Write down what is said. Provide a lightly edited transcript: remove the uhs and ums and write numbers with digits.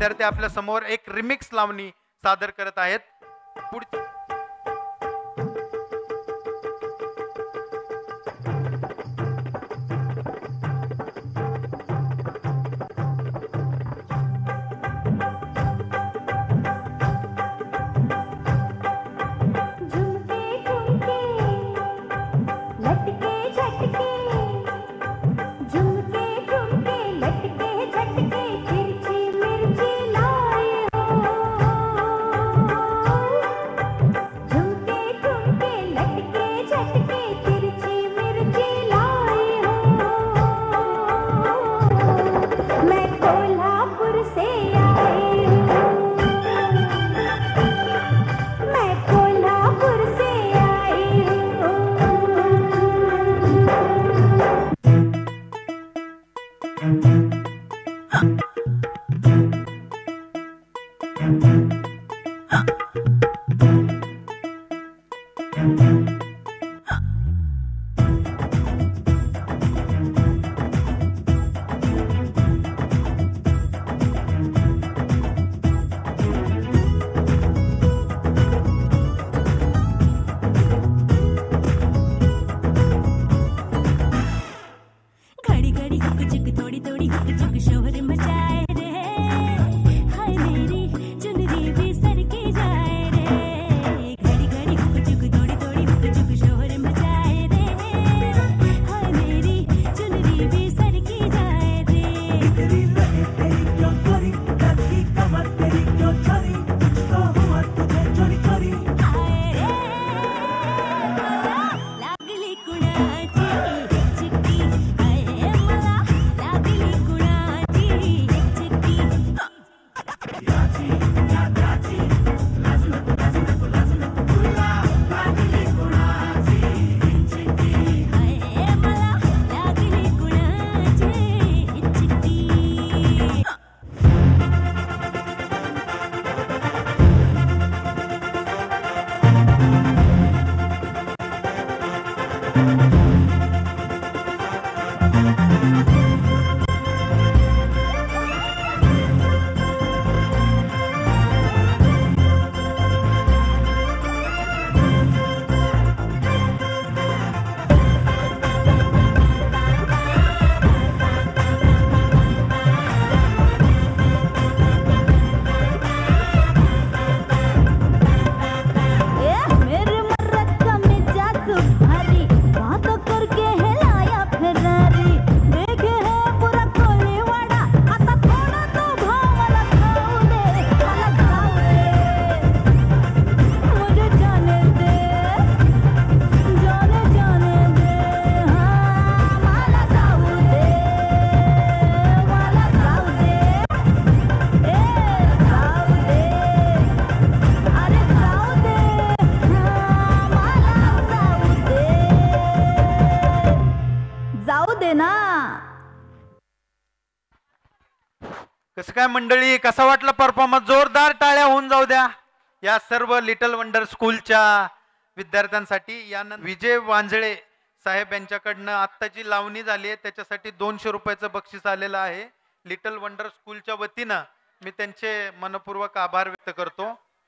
विद्यार्थी आपल्या समोर एक रिमिक्स लावणी सादर करत आहेत. पुढची कसं काय मंडळी, कसा वाटला परफॉर्मन्स? जोरदार टाळ्या होऊन जाऊ द्या या सर्व लिटल वंडर स्कूलच्या विद्यार्थ्यांसाठी. यानंतर विजय वांजळे साहेब यांच्याकडनं आत्ताची लावणी झाली आहे त्याच्यासाठी 200 रुपयाचं बक्षीस आलेलं आहे. लिटल वंडर स्कूलच्या वतीनं मी त्यांचे मनपूर्वक आभार व्यक्त करतो.